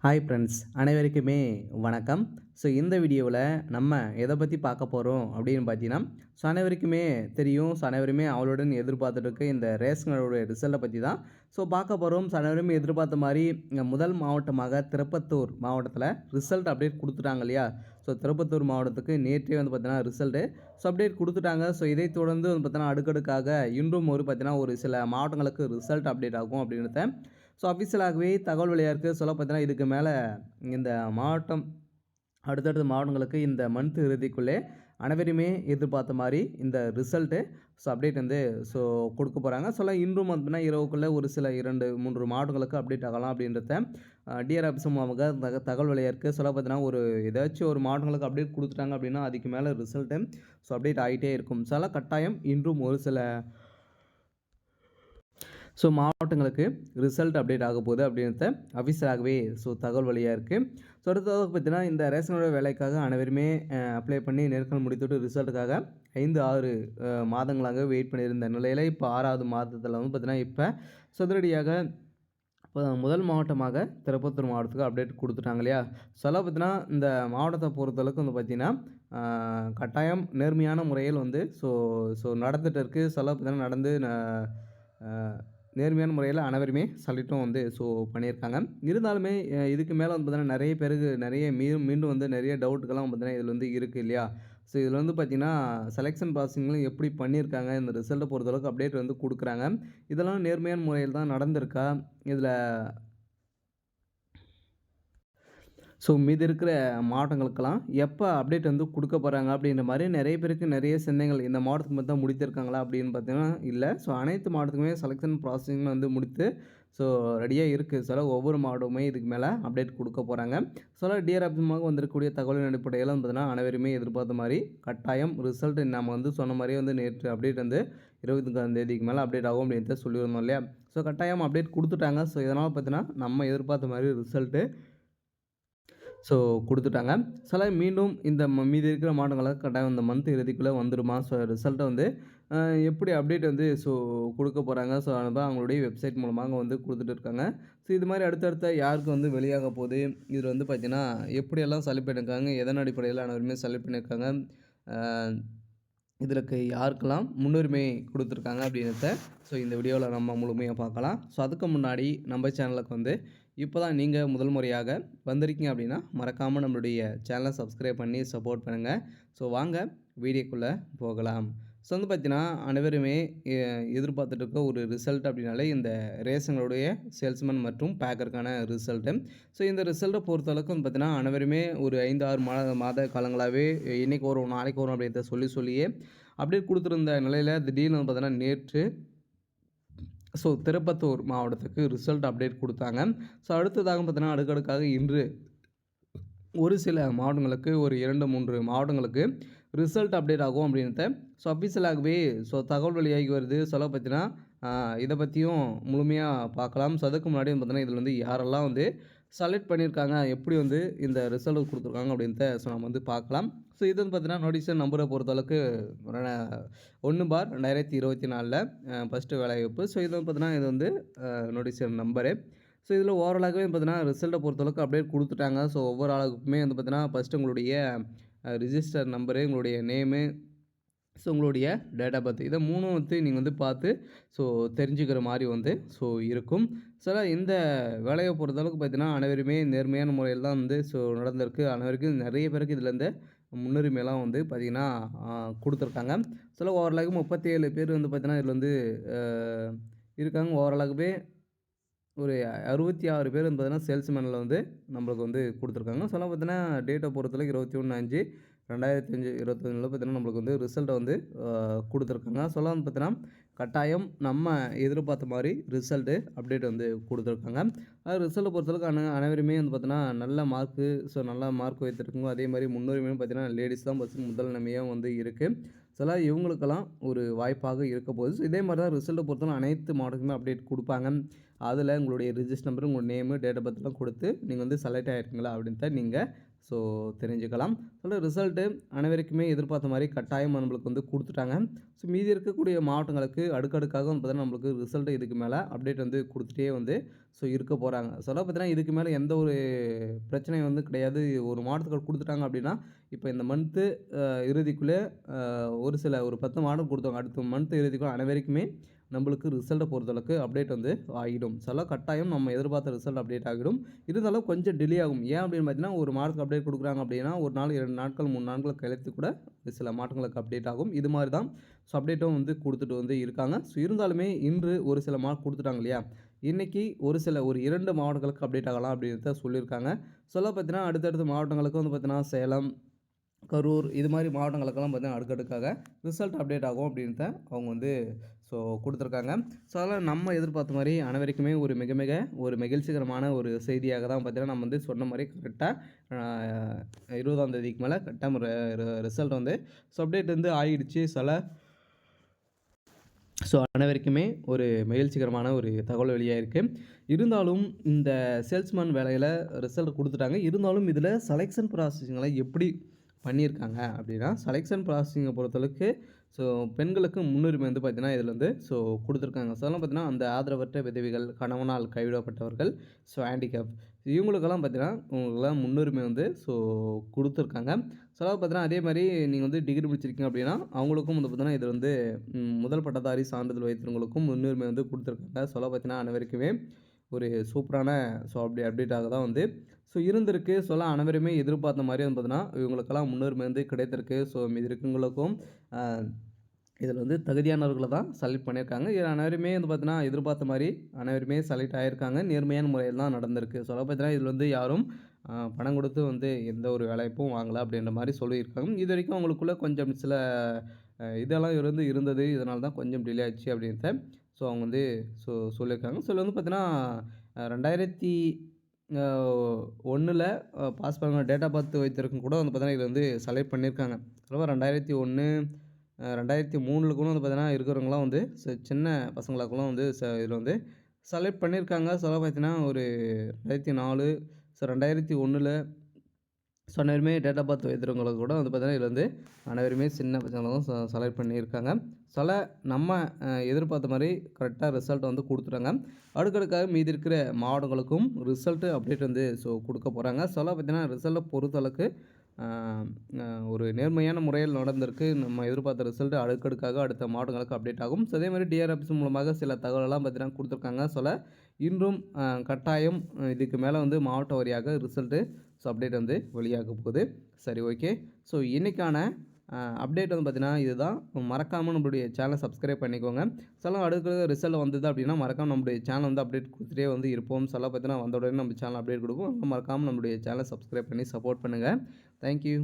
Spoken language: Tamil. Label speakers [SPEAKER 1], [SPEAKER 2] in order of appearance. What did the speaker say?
[SPEAKER 1] ஹாய் ஃப்ரெண்ட்ஸ், அனைவருக்குமே வணக்கம். ஸோ இந்த வீடியோவில் நம்ம எதை பற்றி பார்க்க போகிறோம் அப்படின்னு பார்த்தீங்கன்னா, அனைவருக்குமே தெரியும். அனைவருமே அவளுடன் எதிர்பார்த்துட்டு இருக்க இந்த ரேஷனோட ரிசல்ட்டை பற்றி தான் பார்க்க போகிறோம். அனைவருமே எதிர்பார்த்த மாதிரி முதல் மாவட்டமாக திருப்பத்தூர் மாவட்டத்தில் ரிசல்ட் அப்டேட் கொடுத்துட்டாங்க இல்லையா? திருப்பத்தூர் மாவட்டத்துக்கு நேற்றே பார்த்தீங்கன்னா ரிசல்ட்டு அப்டேட் கொடுத்துட்டாங்க. இதை தொடர்ந்து பார்த்தீங்கன்னா அடுக்கடுக்காக இன்றும் பார்த்தீங்கன்னா ஒரு சில மாவட்டங்களுக்கு ரிசல்ட் அப்டேட் ஆகும் அப்படின்றத அஃபிஷியலாகவே தகவல் வெளியாக இருக்குது. பார்த்தீங்கன்னா இதுக்கு மேலே இந்த மாவட்டம் அடுத்தடுத்த மாவட்டங்களுக்கு இந்த மந்த் இறுதிக்குள்ளே அனைவருமே எதிர்பார்த்த மாதிரி இந்த ரிசல்ட்டு அப்டேட் கொடுக்க போகிறாங்க. இன்றும் பார்த்தீங்கன்னா இரவுக்குள்ளே ஒரு சில 2-3 மாவட்டங்களுக்கு அப்டேட் ஆகலாம் அப்படின்றத டிஆர் ஆஃபீஸ் மூலமாக தகவல் வெளியாக இருக்குது. பார்த்தீங்கன்னா ஒரு ஏதாச்சும் ஒரு மாவட்டங்களுக்கு அப்டேட் கொடுத்துட்டாங்க அப்படின்னா அதுக்கு மேலே ரிசல்ட்டு அப்டேட் ஆகிட்டே இருக்கும். கட்டாயம் இன்றும் ஒரு சில மாவட்டங்களுக்கு ரிசல்ட் அப்டேட் ஆக போகுது அப்படின்றத அஃபிஷியலாகவே தகவல் வழியாக இருக்குது. அடுத்ததாக பார்த்தீங்கன்னா இந்த ரேஷனோட வேலைக்காக அனைவருமே அப்ளை பண்ணி நேர்காணல் முடித்துட்டு ரிசல்ட்டுக்காக 5-6 மாதங்களாக வெயிட் பண்ணியிருந்த நிலையில் இப்போ 6வது மாதத்தில் பார்த்தீங்கன்னா இப்போ சதுரடியாக முதல் மாவட்டமாக திருப்பத்தூர் மாவட்டத்துக்கு அப்டேட் கொடுத்துட்டாங்க இல்லையா? பார்த்தீங்கன்னா இந்த மாவட்டத்தை பொறுத்தளவுக்கு பார்த்தீங்கன்னா கட்டாயம் நேர்மையான முறையில் நடந்துகிட்டு இருக்குது. பார்த்தீங்கன்னா நடந்து நேர்மையான முறையில் அனைவருமே சல்யூட்டும் பண்ணியிருக்காங்க. இருந்தாலுமே இதுக்கு மேலே பார்த்தீங்கன்னா நிறைய பேருக்கு மீண்டும் நிறைய டவுட்டுகள்லாம் பார்த்தீங்கன்னா இதில் இருக்குது இல்லையா? இதில் பார்த்தீங்கன்னா செலெக்ஷன் ப்ராசஸிங்லாம் எப்படி பண்ணியிருக்காங்க, இந்த ரிசல்ட்டை பொறுத்தளவுக்கு அப்டேட் கொடுக்குறாங்க. இதெல்லாம் நேர்மையான முறையில் தான் நடந்திருக்கா? இதில் மீதி இருக்கிற மாவட்டங்களுக்கெல்லாம் எப்போ அப்டேட் கொடுக்க போகிறாங்க அப்படின்ற மாதிரி நிறைய பேருக்கு நிறைய சிந்தனைகள். இந்த மாவட்டத்துக்கு மட்டும் தான் முடித்திருக்காங்களா அப்படின்னு பார்த்தீங்கன்னா இல்லை. அனைத்து மாவட்டத்துக்குமே செலெக்ஷன் ப்ராசஸிங் முடித்து ரெடியாக இருக்குது. ஒவ்வொரு மாவட்டமுமே இதுக்கு மேலே அப்டேட் கொடுக்க போகிறாங்க. டிஆர் ஆஃபீஸமாக வந்திருக்கக்கூடிய தகவலின் அடிப்படையில் பார்த்தீங்கன்னா அனைவருமே எதிர்பார்த்த மாதிரி கட்டாயம் ரிசல்ட் நம்ம சொன்ன மாதிரியே நேற்று அப்டேட் 25ஆம் தேதிக்கு மேலே அப்டேட் ஆகும் அப்படின்றத சொல்லியிருந்தோம் இல்லையா? கட்டாயம் அப்டேட் கொடுத்துட்டாங்க. இதனால் பார்த்தீங்கன்னா நம்ம எதிர்பார்த்த மாதிரி ரிசல்ட்டு கொடுத்துட்டாங்க. மீண்டும் இந்த மீதி இருக்கிற மாவட்டங்களுக்கு கட்டாயம் இந்த மந்த் இறுதிக்குள்ளே வந்துருமா? ரிசல்ட்டை எப்படி அப்டேட் கொடுக்க போகிறாங்க. அவங்களுடைய வெப்சைட் மூலமாக கொடுத்துட்டு இருக்காங்க. இது மாதிரி அடுத்தடுத்த யாருக்கு வெளியாக போகுது, இதில் பார்த்தீங்கன்னா எப்படியெல்லாம் செலக்ட் பண்ணியிருக்காங்க, எதன் அடிப்படையில் அனைவருமே செலக்ட் பண்ணியிருக்காங்க, இதற்கு யாருக்கெல்லாம் முன்னுரிமை கொடுத்துருக்காங்க அப்படின்றத இந்த வீடியோவில் நம்ம முழுமையாக பார்க்கலாம். அதுக்கு முன்னாடி நம்ம சேனலுக்கு இப்போ தான் நீங்கள் முதல் முறையாக வந்திருக்கீங்க அப்படின்னா மறக்காமல் நம்மளுடைய சேனலை சப்ஸ்கிரைப் பண்ணி சப்போர்ட் பண்ணுங்கள். வாங்க வீடியோக்குள்ளே போகலாம். பார்த்தீங்கன்னா அனைவருமே எதிர்பார்த்துட்டு இருக்க ஒரு ரிசல்ட் அப்படின்னாலே இந்த ரேஷனுடைய சேல்ஸ்மேன் மற்றும் பேக்கருக்கான ரிசல்ட்டு. இந்த ரிசல்ட்டை பொறுத்தளவுக்கு பார்த்தீங்கன்னா அனைவருமே ஒரு 5-6 மாத காலங்களாகவே இன்றைக்கி வரும் நாளைக்கு வரும் அப்படின்றத சொல்லியே அப்டேட் கொடுத்துருந்த நிலையில் திடீர்னு பார்த்தீங்கன்னா நேற்று திருப்பத்தூர் மாவட்டத்துக்கு ரிசல்ட் அப்டேட் கொடுத்தாங்க. அடுத்ததாக பார்த்தீங்கன்னா அடுக்கடுக்காக இன்று ஒரு சில மாவட்டங்களுக்கு ஒரு 2-3 மாவட்டங்களுக்கு ரிசல்ட் அப்டேட் ஆகும் அப்படின்றத அஃபிஷியலாகவே தகவல் வெளியாகி வருது. பார்த்தீங்கன்னா இதை பற்றியும் முழுமையாக பார்க்கலாம். அதுக்கு முன்னாடி பார்த்தீங்கன்னா இதில் யாரெல்லாம் செலக்ட் பண்ணியிருக்காங்க, எப்படி இந்த ரிசல்ட் கொடுத்துருக்காங்க அப்படின்றத நம்ம பார்க்கலாம். இது பார்த்தீங்கன்னா நோட்டிஃபிகேஷன் நம்பரை பொறுத்தளவுக்கு 1/2024 ஃபஸ்ட்டு வேலைவாய்ப்பு. இது பார்த்தீங்கன்னா இது நோட்டிஃபிகேஷன் நம்பரு. இதில் ஓவராலாகவே பார்த்தீங்கன்னா ரிசல்ட்டை பொறுத்தளவுக்கு அப்டேட் கொடுத்துட்டாங்க. ஒவ்வொரு ஆளுக்குமே பார்த்தீங்கன்னா ஃபஸ்ட்டு உங்களுடைய ரிஜிஸ்டர் நம்பரு, உங்களுடைய நேமு, உங்களுடைய டேட் ஆஃப் பர்த், இதை 3ம் நீங்கள் பார்த்து தெரிஞ்சுக்கிற மாதிரி இருக்கும். இந்த வேலையை பொறுத்தளவுக்கு பார்த்தீங்கன்னா அனைவருமே நேர்மையான முறையில் தான் நடந்திருக்கு. அனைவருக்கும் நிறைய பேருக்கு இதில் முன்னுரிமையெல்லாம் பார்த்திங்கன்னா கொடுத்துருக்காங்க. ஓவராலாக 37 பேர் பார்த்தீங்கன்னா இதில் இருக்காங்க. ஓவராலாகவே ஒரு 66 பேர் பார்த்தீங்கன்னா சேல்ஸ்மேனில் நம்மளுக்கு கொடுத்துருக்காங்க. பார்த்தீங்கன்னா டேட்டை பொறுத்தளவுக்கு 21/5/2025 பார்த்தீங்கன்னா நம்மளுக்கு ரிசல்ட்டை கொடுத்துருக்காங்க. பார்த்தீங்கன்னா கட்டாயம் நம்ம எதிர்பார்த்த மாதிரி ரிசல்ட்டு அப்டேட் கொடுத்துருக்காங்க. ரிசல்ட்டை பொறுத்தளவுக்கு அனைவருமே பார்த்தீங்கன்னா நல்ல மார்க்கு நல்லா மார்க் வைத்திருக்காங்க. அதே மாதிரி முன்னுரிமையும் பார்த்தீங்கன்னா லேடிஸ் தான் முதல் நிலைமையாக இருக்குது. இவங்களுக்கெல்லாம் ஒரு வாய்ப்பாக இருக்க போகுது. இதே மாதிரி தான் ரிசல்ட்டை பொறுத்தவரை அனைத்து மாவட்டத்துக்குமே அப்டேட் கொடுப்பாங்க. அதில் உங்களுடைய ரிஜிஸ்டர் நம்பர், உங்கள் நேமு, டேட் ஆஃப் பர்த்லாம் கொடுத்து நீங்கள் செலக்ட் ஆகிருக்கீங்களா அப்படின்ட்டு நீங்கள் ஸோ தெரிஞ்சுக்கலாம். ரிசல்ட்டு அனைவருக்குமே எதிர்பார்த்த மாதிரி கட்டாயம் நம்மளுக்கு வந்து குடுத்துட்டாங்க. ஸோ மீதி இருக்கக்கூடிய மாவட்டங்களுக்கு அடுக்கடுக்காக வந்து பார்த்தீங்கன்னா, நம்மளுக்கு ரிசல்ட் இதுக்கு மேலே அப்டேட் வந்து குடுத்துட்டே வந்து இருக்க போறாங்க. பார்த்தீங்கன்னா, இதுக்கு மேலே எந்த ஒரு பிரச்சனையும் வந்து கிடையாது. ஒரு மாவட்டத்துக்கு குடுத்துட்டாங்க அப்படின்னா, இப்போ இந்த மந்த்து இறுதிக்குள்ளே ஒரு 10 மாவட்டம் குடுத்தாங்க. அடுத்த மந்த் இறுதிக்குள்ள அனைவருக்குமே நம்மளுக்கு ரிசல்ட்ட பொறுத்தளவுக்கு அப்டேட் வந்து ஆகிடும். கட்டாயம் நம்ம எதிர்பார்த்த ரிசல்ட் அப்டேட் ஆகிடும். இருந்தாலும் கொஞ்சம் டிலே ஆகும். ஏன் அப்படின்னு பார்த்தீங்கன்னா, ஒரு மாதத்துக்கு அப்டேட் குடுக்குறாங்க அப்படின்னா, 1 நாள், 2 நாட்கள், 3 நாட்கள் கழித்து கூட சில மாற்றங்களுக்கு அப்டேட் ஆகும். இது மாரி தான் அப்டேட்டும் வந்து குடுத்துட்டு வந்து இருக்காங்க. இருந்தாலுமே இன்று ஒரு சில மார்க் குடுத்துட்டாங்க இல்லையா? இன்னைக்கு ஒரு 2 மாவட்டங்களுக்கு அப்டேட் ஆகலாம் அப்படின்றத சொல்லியிருக்காங்க. பார்த்தீங்கன்னா, அடுத்தடுத்த மாவட்டங்களுக்கு வந்து பார்த்தீங்கன்னா, சேலம், கரூர் இது மாரி மாவட்டங்களுக்கெல்லாம் பார்த்தீங்கன்னா, அடுக்கடுக்காக ரிசல்ட் அப்டேட் ஆகும் அப்படின்றத அவங்க வந்து குடுத்துருக்காங்க. அதெல்லாம் நம்ம எதிர்பார்த்த மாரி அனைவருக்குமே ஒரு மகிழ்ச்சிகரமான ஒரு செய்தியாக தான் பார்த்தீங்கன்னா, நம்ம வந்து சொன்ன மாரி கரெக்ட்டா 20ஆம் தேதிக்கு மேல கரெக்ட்டா ரிசல்ட் வந்து அப்டேட் வந்து ஆயிடுச்சு. அனைவருக்குமே ஒரு மகிழ்ச்சிகரமான ஒரு தகவல் வெளியாயிருக்கு. இருந்தாலும் இந்த சேல்ஸ்மேன் வேலையில ரிசல்ட் குடுத்துட்டாங்க. இருந்தாலும் இதில செலக்ஷன் ப்ராசஸிங்லாம் எப்படி பண்ணியிருக்காங்க அப்படின்னா, செலக்ஷன் ப்ராசஸிங்க பொறுத்தளவுக்கு பெண்களுக்கு முன்னுரிமை வந்து பார்த்தீங்கன்னா, இதில வந்து குடுத்துருக்காங்க. அதெல்லாம் பார்த்தீங்கன்னா, அந்த ஆதரவற்ற விதவைகள், கணவனால் கைவிடப்பட்டவர்கள், ஹேண்டிகேப் இவங்களுக்கெல்லாம் பார்த்தீங்கன்னா, உங்களுக்கெல்லாம் முன்னுரிமை வந்து குடுத்துருக்காங்க. பார்த்தீங்கன்னா, அதே மாரி நீங்க வந்து டிகிரி முடிச்சிருக்கீங்க அப்படின்னா, அவங்களுக்கும் வந்து பார்த்தீங்கன்னா, இது வந்து முதல் பட்டதாரி சான்றிதழ் வைத்தவங்களுக்கும் முன்னுரிமை வந்து குடுத்துருக்காங்க. பார்த்தீங்கன்னா, அனைவருக்குமே ஒரு சூப்பரான அப்டேட்டாக தான் வந்து இருந்திருக்கு. அனைவருமே எதிர்பார்த்த மாரி வந்து பார்த்தீங்கன்னா, இவங்களுக்கெல்லாம் முன்னுரிமை வந்து கிடைத்திருக்கு. மீதி இருக்கவங்களுக்கும் அ இதில வந்து தகுதியானவர்கள தான் செலக்ட் பண்ணியிருக்காங்க. இது அனைவருமே வந்து பார்த்தீங்கன்னா, எதிர்பார்த்த மாரி அனைவருமே செலக்ட் ஆயிருக்காங்க. நேர்மையான முறையில் தான் நடந்திருக்கு. பார்த்தீங்கன்னா, இதில வந்து யாரும் பணம் கொடுத்து வந்து எந்த ஒரு வேலைவாய்ப்பும் வாங்கல அப்படின்ற மாரி சொல்லியிருக்காங்க. இதுவரைக்கும் அவங்களுக்குள்ள கொஞ்சம் சில இதெல்லாம் இருந்தது. இதனால தான் கொஞ்சம் டிலே ஆச்சு அப்படின்றத அவங்க வந்து சொல்லியிருக்காங்க. வந்து பார்த்தீங்கன்னா, 2001ல பாஸ் பண்ண டேட் ஆஃப் பர்த் வைத்திருக்கும் கூட வந்து பார்த்தீங்கன்னா, இதில வந்து செலக்ட் பண்ணியிருக்காங்க. 2001 2003ல கூட வந்து பார்த்தீங்கன்னா, இருக்கிறவங்கலாம் வந்து சின்ன பசங்களாக்கூட வந்து இதில வந்து செலக்ட் பண்ணியிருக்காங்க. பார்த்தீங்கன்னா, ஒரு 2004 2001ல அனைவருமே டேட் ஆஃப் பர்த் வைத்திருக்கிறவங்களுக்கு கூட வந்து பார்த்தீங்கன்னா, இதில வந்து அனைவருமே சின்ன பசங்கள தான் செலக்ட் பண்ணியிருக்காங்க. நம்ம எதிர்பார்த்த மாரி கரெக்ட்டா ரிசல்ட் வந்து குடுத்துட்டாங்க. அடுக்கடுக்காக மீதி இருக்கிற மாவட்டங்களுக்கும் ரிசல்ட் அப்டேட் வந்து குடுக்க போறாங்க. பார்த்தீங்கன்னா, ரிசல்ட்ட பொறுத்தளவுக்கு அ அ ஒரு நேர்மையான முறையில் நடந்திருக்கு. நம்ம எதிர்பார்த்த ரிசல்ட் அடுக்கடுக்காக அடுத்த மாவட்டங்களுக்கு அப்டேட் ஆகும். அதே மாரி டிஆர்எஃப்ஸ் மூலமாக சில தகவலெல்லாம் பார்த்தீங்கன்னா குடுத்துருக்காங்க. இன்றும் கட்டாயம் இதுக்கு மேல வந்து மாவட்ட வாரியாக ரிசல்ட்டு அப்டேட் வந்து வெளியாக போகுது. சரி, ஓகே. இன்னைக்கான அப்டேட் வந்து பார்த்தீங்கன்னா, இதுதான். மறக்காம நம்மளுடைய சேனல சப்ஸ்கிரைப் பண்ணிக்கோங்க. அடுத்த ரிசல்ட் வந்தது அப்படின்னா, மறக்காம நம்மளுடைய சேனல் வந்து அப்டேட் குடுத்துட்டே வந்து இருப்போம். பார்த்தீங்கன்னா, வந்த உடனே நம்ம சேனல் அப்டேட் குடுப்போம். மறக்காம நம்மளுடைய சேனல சப்ஸ்கிரைப் பண்ணி சப்போர்ட் பண்ணுங்க. Thank you.